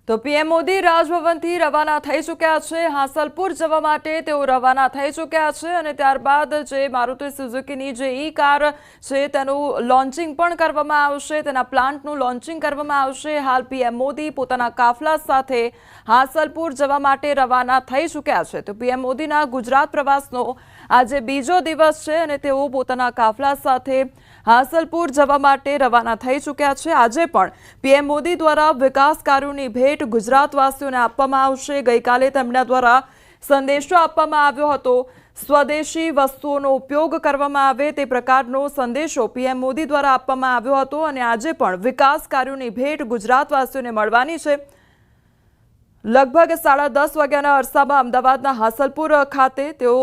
તો પીએમ મોદી રાજભવનથી રવાના થઈ ચૂક્યા છે। હાંસલપુર જવા માટે તેઓ રવાના થઈ ચૂક્યા છે અને ત્યારબાદ જે મારુતિ સુઝુકીની જે ઈ કાર છે તેનું લોન્ચિંગ પણ કરવામાં આવશે, તેના પ્લાન્ટનું લોન્ચિંગ કરવામાં આવશે। હાલ પીએમ મોદી પોતાના કાફલા સાથે હાંસલપુર જવા માટે રવાના થઈ ચૂક્યા છે। તો પીએમ મોદીના ગુજરાત પ્રવાસનો આજે બીજો દિવસ છે અને તેઓ પોતાના કાફલા સાથે હાંસલપુર જવા માટે રવાના થઈ ચૂક્યા છે। આજે પણ પીએમ મોદી દ્વારા વિકાસ કાર્યોની ભેટ ગુજરાતવાસીઓને આપવામાં આવશે। ગઈકાલે તેમના દ્વારા સંદેશો આપવામાં આવ્યો હતો, સ્વદેશી વસ્તુઓનો ઉપયોગ કરવામાં આવે તે પ્રકારનો સંદેશો પીએમ મોદી દ્વારા આપવામાં આવ્યો હતો અને આજે પણ વિકાસ કાર્યોની ભેટ ગુજરાતવાસીઓને મળવાની છે। લગભગ 10:30 વાગ્યાના અરસામાં અમદાવાદના હાંસલપુર ખાતે તેઓ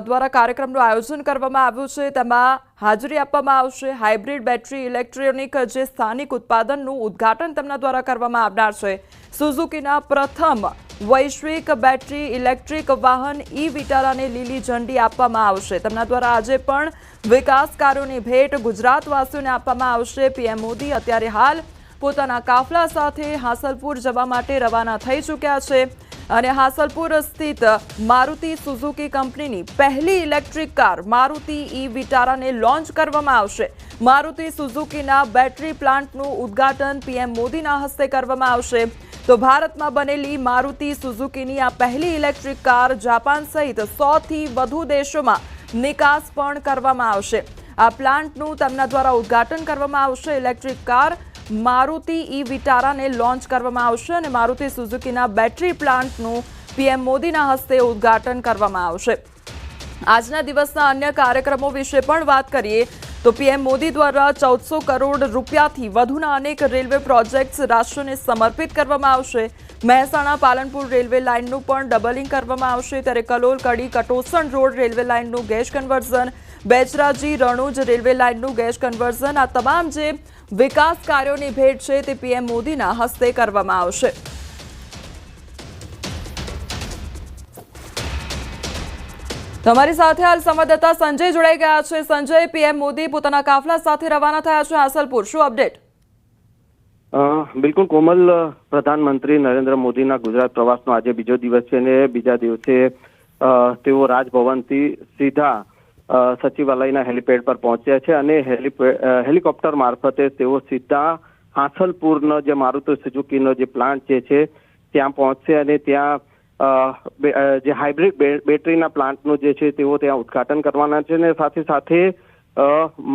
દ્વારા કાર્યક્રમનું આયોજન કરવામાં આવ્યું છે। તેમાં હાજરી આપવામાં આવશે। હાઇબ્રિડ બેટરી ઇલેક્ટ્રોનિક જે સ્થાનિક ઉત્પાદનનું ઉદ્ઘાટન તેમના દ્વારા કરવામાં આવનાર છે। સુઝુકીના પ્રથમ વૈશ્વિક બેટરી ઇલેક્ટ્રિક વાહન ઈ વિટારાને લીલી ઝંડી આપવામાં આવશે। તેમના દ્વારા આજે પણ વિકાસ કાર્યોની ભેટ ગુજરાતવાસીઓને આપવામાં આવશે। પીએમ મોદી અત્યારે હાલ પોતાના કાફલા સાથે હાંસલપુર જવા માટે રવાના થઈ ચૂક્યા છે અને હાંસલપુર સ્થિત મારુતિ સુઝુકી કંપનીની પહેલી ઇલેક્ટ્રિક કાર મારુતિ ઈ વિટારાને લોન્ચ કરવામાં આવશે। મારુતિ સુઝુકીના બેટરી પ્લાન્ટનું ઉદ્ઘાટન પીએમ મોદીના હસ્તે કરવામાં આવશે। તો ભારતમાં બનેલી મારુતિ સુઝુકીની આ પહેલી ઇલેક્ટ્રિક કાર જાપાન સહિત 100થી વધુ દેશોમાં નિકાસ પણ કરવામાં આવશે। આ પ્લાન્ટનું તેમના દ્વારા ઉદ્ઘાટન કરવામાં આવશે। ઇલેક્ટ્રિક કાર મારુતિ ઈ વિટારાને લોન્ચ કરવામાં આવશે અને મારુતિ સુઝુકીના બેટરી પ્લાન્ટનું પીએમ મોદીના હસ્તે ઉદ્ઘાટન કરવામાં આવશે। આજના દિવસના અન્ય કાર્યક્રમો વિશે પણ વાત કરીએ તો પીએમ મોદી દ્વારા 1400 કરોડ રૂપિયાથી વધુના અનેક રેલવે પ્રોજેક્ટ્સ રાષ્ટ્રને સમર્પિત કરવામાં આવશે। મહેસાણા પાલનપુર રેલવે લાઇનનું પણ ડબલિંગ કરવામાં આવશે, ત્યારે કલોલ કડી કટોસણ રોડ રેલવે લાઇનનું gas conversion, Becharaji Ranuj railway લાઇનનું ગેસ કન્વર્ઝન, આ તમામ જે વિકાસ કાર્યોની ભેટ છે તે પીએમ મોદીના હસ્તે કરવામાં આવશે। તમારી સાથે હાલ સંવાદદાતા સંજય જોડાઈ ગયા છે। સંજય, પીએમ મોદી પોતાના કાફલા સાથે રવાના થયા છે હાંસલપુર, શું અપડેટ? બિલકુલ કોમલ, પ્રધાનમંત્રી નરેન્દ્ર મોદીના ગુજરાત પ્રવાસનો આજે બીજો દિવસ છે અને બીજા દિવસે તેઓ રાજભવનથી સીધા સચિવાલયના હેલિપેડ પર પહોંચ્યા છે અને હેલિકોપ્ટર મારફતે તેઓ સીધા હાંસલપુરનો જે મારુતિ સુઝુકીનો જે પ્લાન્ટ જે છે ત્યાં પહોંચશે અને ત્યાં જે હાઇબ્રિડ બેટરીના પ્લાન્ટનું જે છે તેઓ ત્યાં ઉદ્ઘાટન કરવાના છે અને સાથે સાથે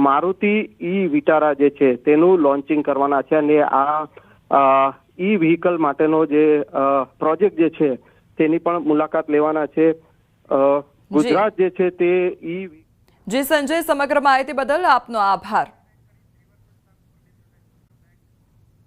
મારુતિ ઈ વિટારા જે છે તેનું લોન્ચિંગ કરવાના છે અને આ ઈ વ્હીકલ માટેનો જે પ્રોજેક્ટ જે છે તેની પણ મુલાકાત લેવાના છે। ગુજરાત જે છે તે જી સંજય, સમગ્ર માહિતી બદલ આપનો આભાર।